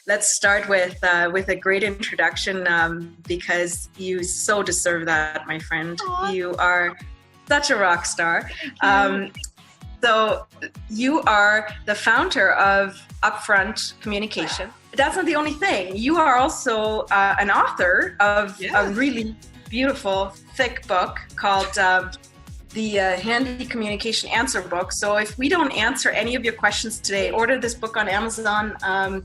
let's start with a great introduction because you so deserve that, my friend. Aww. You are such a rock star. Thank you. So you are the founder of Upfront Communication. That's not the only thing. You are also an author of a really beautiful, thick book called the Handy Communication Answer Book. So if we don't answer any of your questions today, order this book on Amazon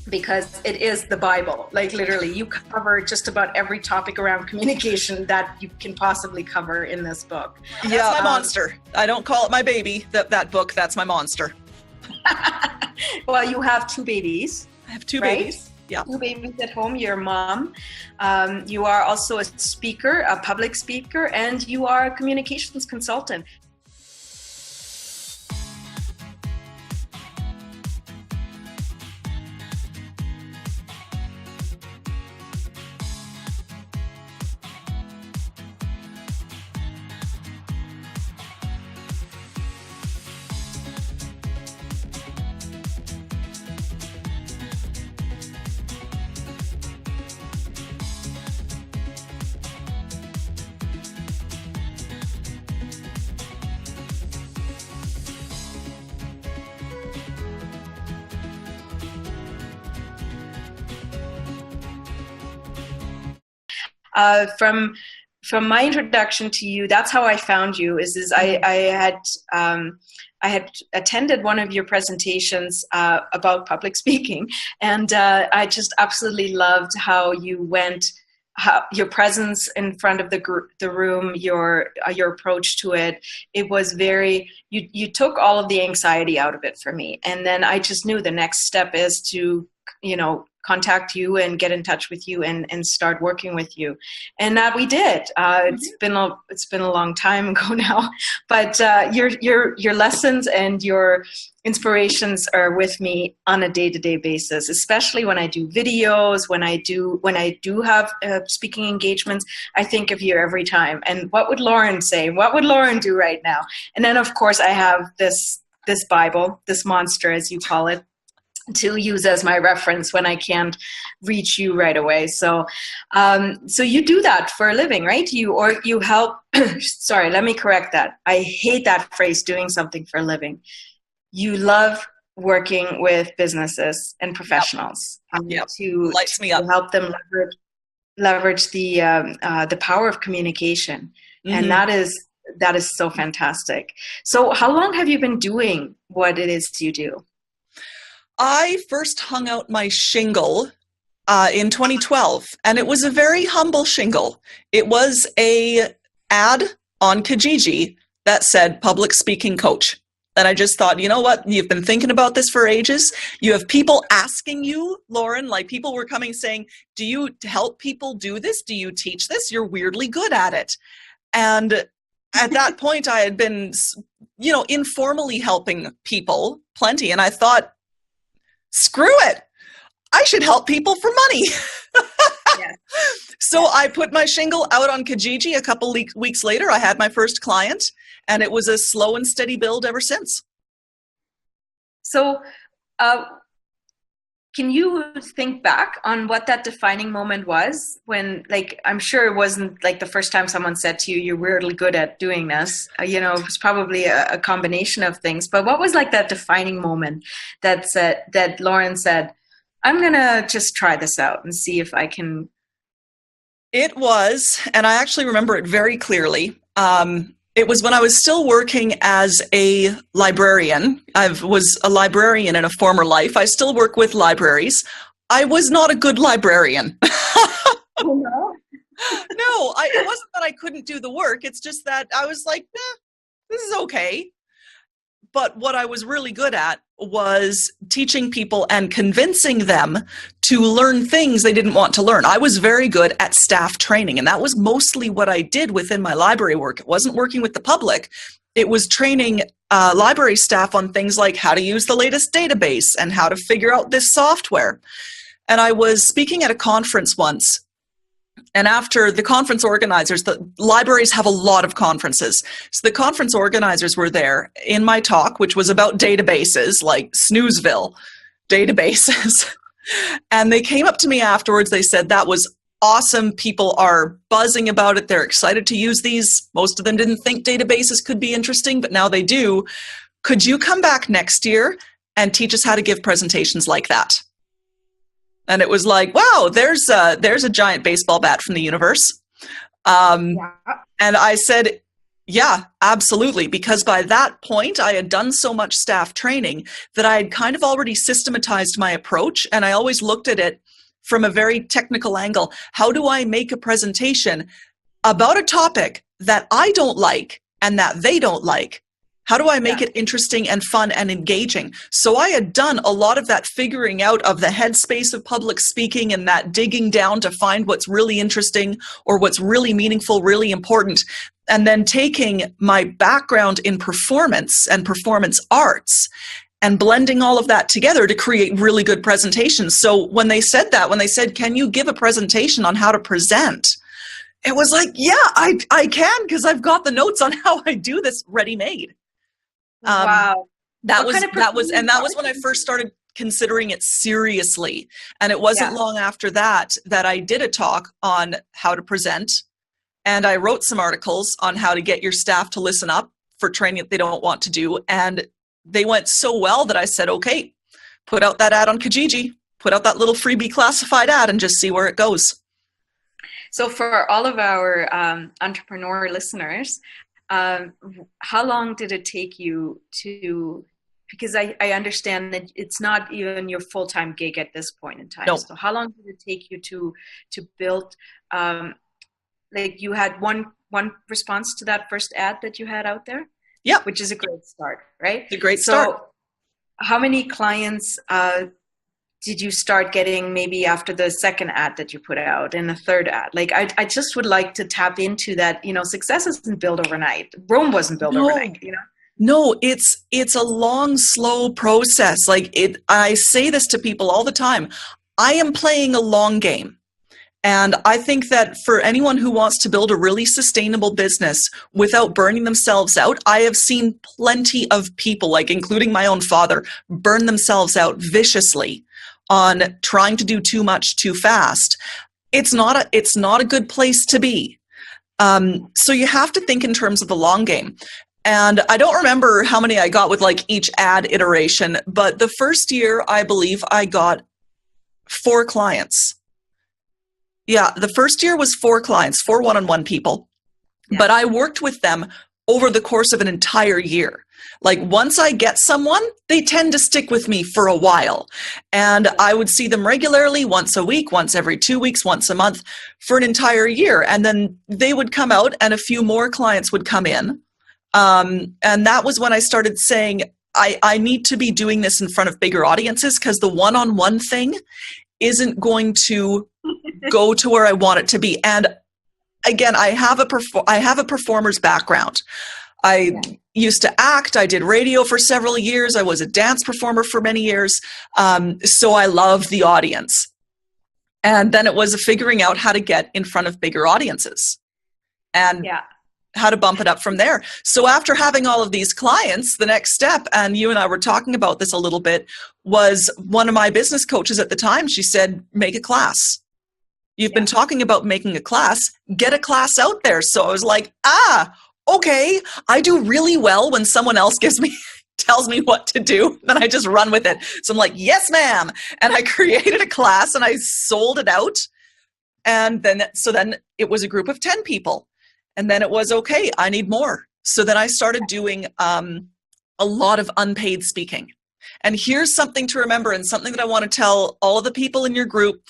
because it is the Bible. Like literally, you cover just about every topic around communication that you can possibly cover in this book. That's my monster. I don't call it my baby. That book, that's my monster. Well, you have two babies. I have two right? babies. Yeah. Two babies at home, you're a mom. You are also a speaker, a public speaker, and you are a communications consultant. From my introduction to you, that's how I found you. I had attended one of your presentations about public speaking, and I just absolutely loved how you went, your presence in front of the room, your approach to it. It was very, you took all of the anxiety out of it for me, and then I just knew the next step is to, contact you and get in touch with you and start working with you. And that we did. It's been a long time ago now, but your lessons and your inspirations are with me on a day-to-day basis, especially when I do videos, when I do have speaking engagements. I think of you every time. And what would Lauren say? What would Lauren do right now? And then of course I have this Bible, this monster as you call it, to use as my reference when I can't reach you right away. So you do that for a living, right? You help, sorry, let me correct that. I hate that phrase, doing something for a living. You love working with businesses and professionals to lights me up. Help them leverage the power of communication. And that is so fantastic. So how long have you been doing what it is you do? I first hung out my shingle in 2012, and it was a very humble shingle. It was a ad on Kijiji that said public speaking coach. And I just thought, you know what? You've been thinking about this for ages. You have people asking you, Lauren, like people were coming saying, do you help people do this? Do you teach this? You're weirdly good at it. And at that point I had been, informally helping people plenty. And I thought, screw it. I should help people for money. Yes. So I put my shingle out on Kijiji. A couple weeks later, I had my first client, and it was a slow and steady build ever since. So can you think back on what that defining moment was when, I'm sure it wasn't like the first time someone said to you, you're weirdly good at doing this. It was probably a combination of things. But what was like that defining moment that Lauren said, I'm going to just try this out and see if I can. It was, and I actually remember it very clearly. It was when I was still working as a librarian. I was a librarian in a former life. I still work with libraries. I was not a good librarian. Oh, no? No, it wasn't that I couldn't do the work. It's just that I was like, this is okay. But what I was really good at was teaching people and convincing them to learn things they didn't want to learn. I was very good at staff training, and that was mostly what I did within my library work. It wasn't working with the public. It was training library staff on things like how to use the latest database and how to figure out this software. And I was speaking at a conference once. And after the conference organizers, the libraries have a lot of conferences. So the conference organizers were there in my talk, which was about databases like Snoozeville databases. And they came up to me afterwards. They said, that was awesome. People are buzzing about it. They're excited to use these. Most of them didn't think databases could be interesting, but now they do. Could you come back next year and teach us how to give presentations like that? And it was like, wow, there's a giant baseball bat from the universe. And I said, yeah, absolutely. Because by that point, I had done so much staff training that I had kind of already systematized my approach. And I always looked at it from a very technical angle. How do I make a presentation about a topic that I don't like and that they don't like? How do I make it interesting and fun and engaging? So I had done a lot of that figuring out of the headspace of public speaking and that digging down to find what's really interesting or what's really meaningful, really important. And then taking my background in performance and performance arts and blending all of that together to create really good presentations. So when they said, can you give a presentation on how to present? It was like, yeah, I can, because I've got the notes on how I do this ready-made. Wow. That was when I first started considering it seriously. And it wasn't long after that I did a talk on how to present. And I wrote some articles on how to get your staff to listen up for training that they don't want to do. And they went so well that I said, okay, put out that ad on Kijiji, put out that little freebie classified ad and just see where it goes. So for all of our entrepreneur listeners, how long did it take you to, because I understand that it's not even your full-time gig at this point in time. No. So how long did it take you to build, like you had one response to that first ad that you had out there? Yeah. Which is a great start, right? It's a great start. So how many clients did you start getting maybe after the second ad that you put out and the third ad? Like, I just would like to tap into that, success isn't built overnight. Rome wasn't built overnight, No, it's a long, slow process. I say this to people all the time. I am playing a long game. And I think that for anyone who wants to build a really sustainable business without burning themselves out, I have seen plenty of people, including my own father, burn themselves out viciously on trying to do too much too fast. It's not a good place to be. So you have to think in terms of the long game. And I don't remember how many I got with each ad iteration, but the first year, I believe I got 4 clients. Yeah, the first year was 4 clients, 4 one-on-one people. Yeah. But I worked with them over the course of an entire year. Once I get someone, they tend to stick with me for a while. And I would see them regularly, once a week, once every 2 weeks, once a month, for an entire year. And then they would come out and a few more clients would come in. And that was when I started saying, I need to be doing this in front of bigger audiences, because the one-on-one thing isn't going to go to where I want it to be. And again, I have a performer's background. I used to act. I did radio for several years. I was a dance performer for many years. So I love the audience. And then it was figuring out how to get in front of bigger audiences and how to bump it up from there. So after having all of these clients, the next step, and you and I were talking about this a little bit, was one of my business coaches at the time. She said, make a class. You've been talking about making a class, get a class out there. So I was like, okay, I do really well when someone else tells me what to do, then I just run with it. So I'm like, yes, ma'am. And I created a class and I sold it out. And then it was a group of 10 people. And then it was, okay, I need more. So then I started doing a lot of unpaid speaking. And here's something to remember, and something that I want to tell all of the people in your group.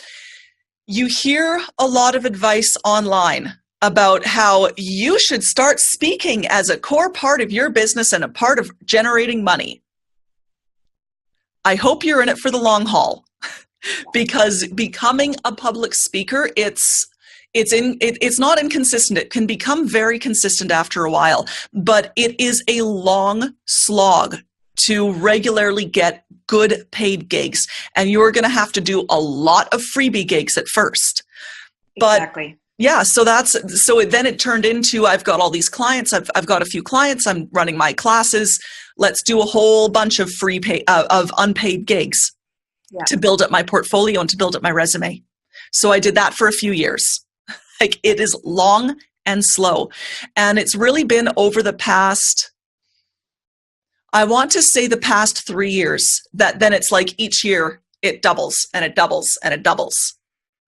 You hear a lot of advice online about how you should start speaking as a core part of your business and a part of generating money. I hope you're in it for the long haul, because becoming a public speaker, it's not inconsistent. It can become very consistent after a while, but it is a long slog to regularly get good paid gigs. And you're going to have to do a lot of freebie gigs at first. But exactly. Yeah, so then it turned into, I've got all these clients. I've got a few clients. I'm running my classes. Let's do a whole bunch of of unpaid gigs. to build up my portfolio and to build up my resume. So I did that for a few years. Like, it is long and slow. And it's really been over the past, I want to say the past 3 years, that then it's like each year it doubles and it doubles and it doubles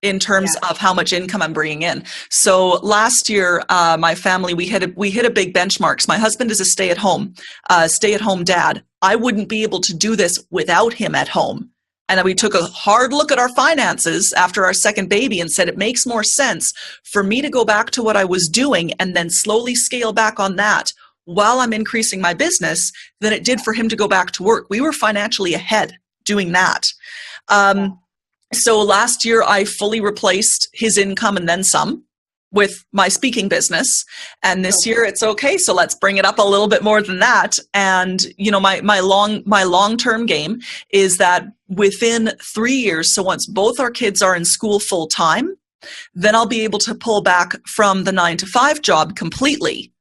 in terms of how much income I'm bringing in. So last year, my family, we hit a big benchmarks. My husband is a stay-at-home dad. I wouldn't be able to do this without him at home. And then we took a hard look at our finances after our second baby and said it makes more sense for me to go back to what I was doing and then slowly scale back on that while I'm increasing my business than it did for him to go back to work. We were financially ahead doing that. So last year, I fully replaced his income and then some with my speaking business. And this year it's okay. So let's bring it up a little bit more than that. And, you know, my long-term game is that within 3 years, so once both our kids are in school full time, then I'll be able to pull back from the 9-to-5 job completely.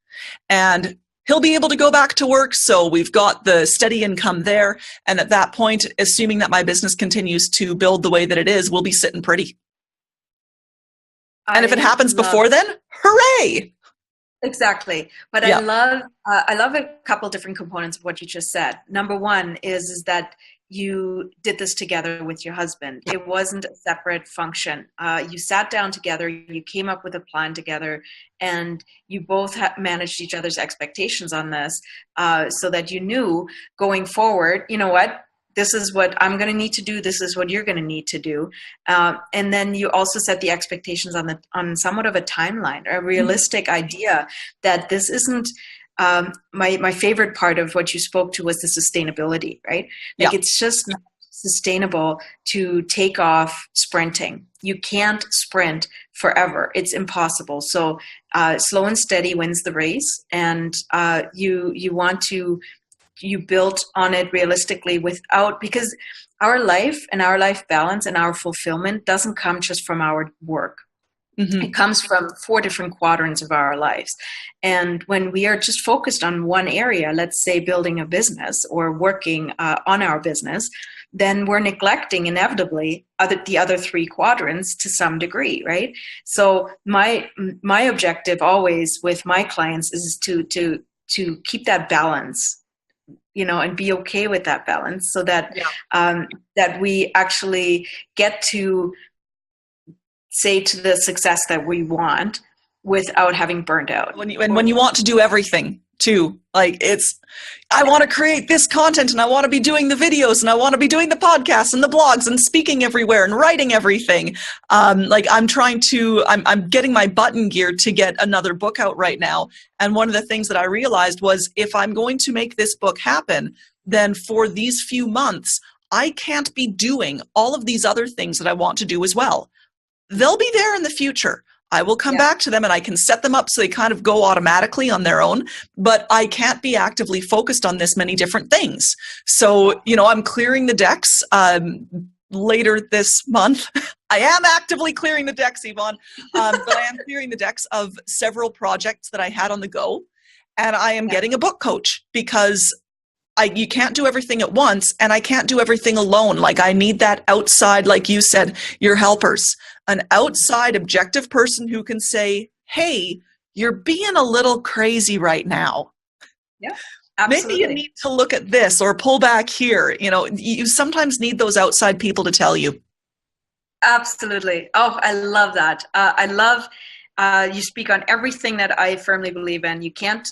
And he'll be able to go back to work. So we've got the steady income there. And at that point, assuming that my business continues to build the way that it is, we'll be sitting pretty. And if it happens before then, hooray! Exactly. But I love a couple different components of what you just said. Number one is that you did this together with your husband. It wasn't a separate function. You sat down together, you came up with a plan together, and you both managed each other's expectations on this, so that you knew going forward, you know what, this is what I'm going to need to do. This is what you're going to need to do. And then you also set the expectations on somewhat of a timeline, a realistic idea that this isn't, my favorite part of what you spoke to was the sustainability, right? Like it's just not sustainable to take off sprinting. You can't sprint forever. It's impossible. So slow and steady wins the race. And you built on it realistically because our life and our life balance and our fulfillment doesn't come just from our work. It comes from 4 different quadrants of our lives. And when we are just focused on one area, let's say building a business or working on our business, then we're neglecting inevitably the other 3 quadrants to some degree, right? So my objective always with my clients is to keep that balance, you know, and be okay with that balance, so that that we actually get to say to the success that we want without having burned out. When you want to do everything too, like I want to create this content and I want to be doing the videos and I want to be doing the podcasts and the blogs and speaking everywhere and writing everything. Like I'm getting my button geared to get another book out right now. And one of the things that I realized was if I'm going to make this book happen, then for these few months, I can't be doing all of these other things that I want to do as well. They'll be there in the future. I will come back to them and I can set them up so they kind of go automatically on their own, but I can't be actively focused on this many different things. So, you know, I'm clearing the decks later this month. I am actively clearing the decks, Yvonne, but I am clearing the decks of several projects that I had on the go, and I am getting a book coach because you can't do everything at once, and I can't do everything alone. Like I need that outside, like you said, your helpers, an outside objective person who can say, hey, you're being a little crazy right now. Yeah, absolutely. Maybe you need to look at this or pull back here. You know, you sometimes need those outside people to tell you. Absolutely. Oh, I love that. I love you speak on everything that I firmly believe in. You can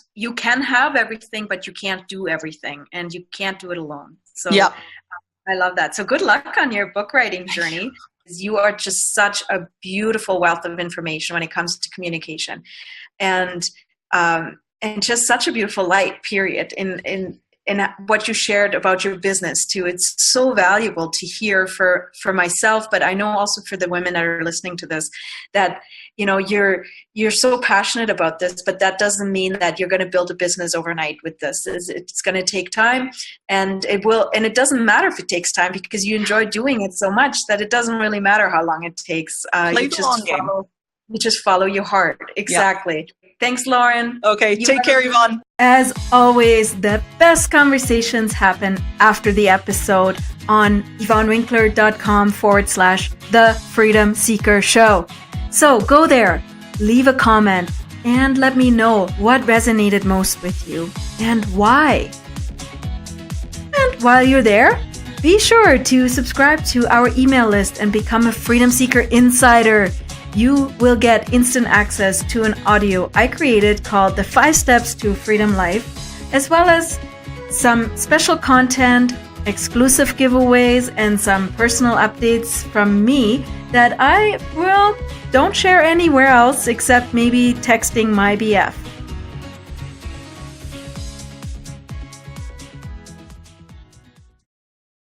have everything, but you can't do everything, and you can't do it alone. So I love that. So good luck on your book writing journey. You are just such a beautiful wealth of information when it comes to communication, and just such a beautiful light, period, in what you shared about your business too. It's so valuable to hear for myself, but I know also for the women that are listening to this, that, you know, you're so passionate about this, but that doesn't mean that you're going to build a business overnight with this. It's going to take time, and it doesn't matter if it takes time, because you enjoy doing it so much that it doesn't really matter how long it takes. You just follow your heart. Exactly. Yeah. Thanks, Lauren. Okay, take care, Yvonne. As always, the best conversations happen after the episode on yvonnewinkler.com/The Freedom Seeker Show. So go there, leave a comment, and let me know what resonated most with you and why. And while you're there, be sure to subscribe to our email list and become a Freedom Seeker Insider. You will get instant access to an audio I created called The 5 Steps to a Freedom Life, as well as some special content, exclusive giveaways, and some personal updates from me that I don't share anywhere else except maybe texting my BF.